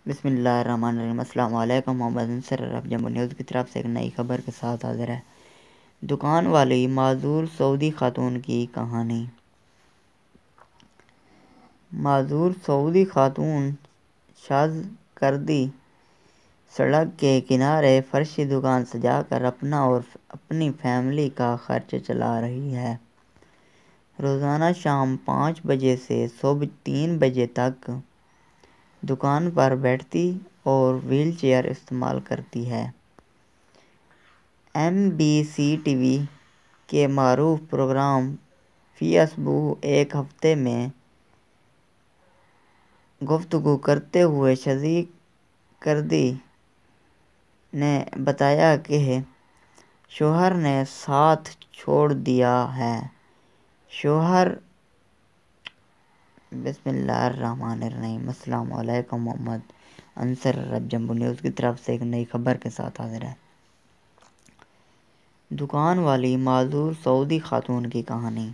بسم اللہ الرحمن الرحیم۔ السلام علیکم۔ محمد انصر عرب جموں نیوز کی طرف سے ایک نئی خبر کے ساتھ حاضر ہے۔ دکان والی معذور سعودی خاتون کی کہانی۔ معذور سعودی خاتون شاذ کردی سڑک کے کنارے فرشی دکان سجا کر اپنا اور اپنی فیملی کا خرچ چلا رہی ہے۔ روزانہ شام 5 بجے سے صبح 3 بجے تک دکان پر بیٹھتی اور وہیل چیئر استعمال کرتی ہے۔ MBC ٹی وی کے معروف پروگرام فی اسبوع ایک ہفتے میں گفتگو کرتے ہوئے شاذ کردی نے بتایا کہ شوہر نے ساتھ چھوڑ دیا ہے۔ شوہر بسم اللہ الرحمن الرحیم۔ السلام علیکم۔ محمد انصر عرب جموں نیوز کی طرف سے ایک نئی خبر کے ساتھ حاضر ہے۔ دکان والی معذور سعودی خاتون کی کہانی۔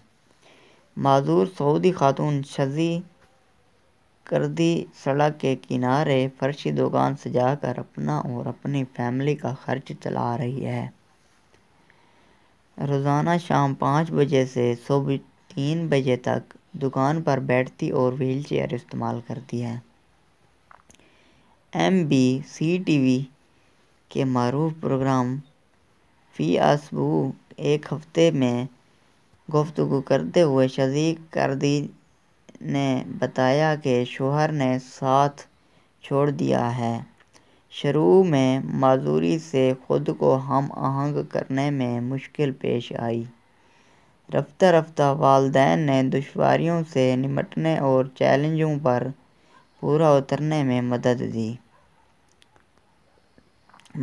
معذور سعودی خاتون شاذ کردی سڑک کے کنارے فرشی دکان سجا کر اپنا اور اپنی فیملی کا خرچ چلا رہی ہے۔ روزانہ شام 5 بجے سے صبح 3 بجے تک دکان پر بیٹھتی اور وہیل چیئر استعمال کرتی ہے۔ MBC ٹی وی کے معروف پروگرام فی اسبوع ایک ہفتے میں گفتگو کرتے ہوئے شاذ کردی نے بتایا کہ شوہر نے ساتھ چھوڑ دیا ہے۔ شروع میں معذوری سے خود کو ہم آہنگ کرنے میں مشکل پیش آئی۔ رفتہ رفتہ والدین نے دشواریوں سے نمٹنے اور چیلنجوں پر پورا اترنے میں مدد دی۔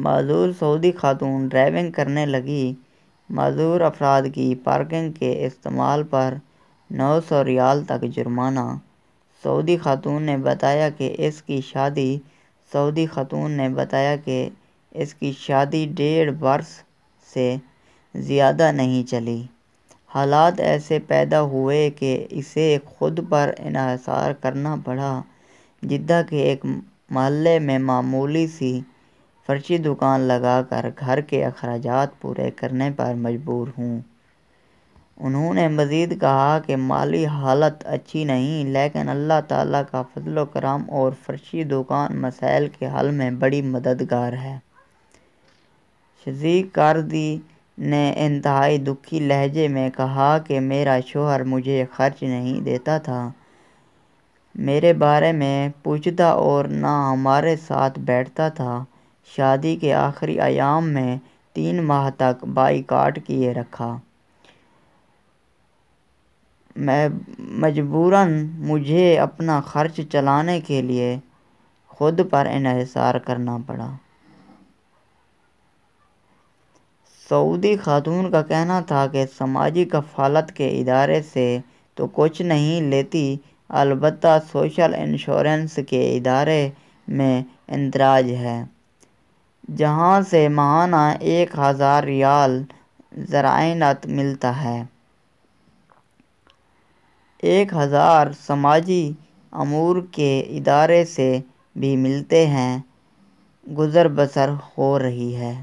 معذور سعودی خاتون ڈرائیونگ کرنے لگی۔ معذور افراد کی پارکنگ کے استعمال پر 900 ریال تک جرمانہ۔ سعودی خاتون نے بتایا کہ اس کی شادی 1.5 برس سے زیادہ نہیں چلی۔ حالات ایسے پیدا ہوئے کہ اسے خود پر انحصار کرنا پڑا۔ جدہ کے ایک محلے میں معمولی سی فرشی دکان لگا کر گھر کے اخراجات پورے کرنے پر مجبور ہوں۔ انہوں نے مزید کہا کہ مالی حالت اچھی نہیں، لیکن اللہ تعالیٰ کا فضل و کرم اور فرشی دکان مسائل کے حل میں بڑی مددگار ہے۔ شاذ کردی نے انتہائی دکھی لہجے میں کہا کہ میرا شوہر مجھے خرچ نہیں دیتا تھا، میرے بارے میں پوچھتا اور نہ ہمارے ساتھ بیٹھتا تھا۔ شادی کے آخری ایام میں 3 ماہ تک بائیکاٹ کیے رکھا۔ مجبوراً مجھے اپنا خرچ چلانے کے لیے خود پر انحصار کرنا پڑا۔ سعودی خاتون کا کہنا تھا کہ سماجی کفالت کے ادارے سے تو کچھ نہیں لیتی، البتہ سوشل انشورنس کے ادارے میں اندراج ہے، جہاں سے ماہانہ 1000 ریال ضمانت ملتا ہے۔ 1000 سماجی امور کے ادارے سے بھی ملتے ہیں۔ گزر بسر ہو رہی ہے۔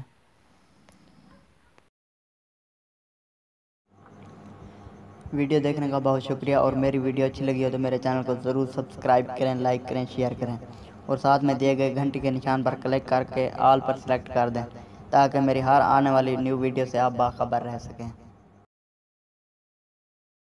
ویڈیو دیکھنے کا بہت شکریہ، اور میری ویڈیو اچھی لگی ہو تو میرے چینل کو ضرور سبسکرائب کریں، لائک کریں، شیئر کریں، اور ساتھ میں دیے گئے گھنٹی کے نشان پر کلک کر کے آل پر سلیکٹ کر دیں تاکہ میری ہر آنے والی نیو ویڈیو سے آپ باخبر رہ سکیں۔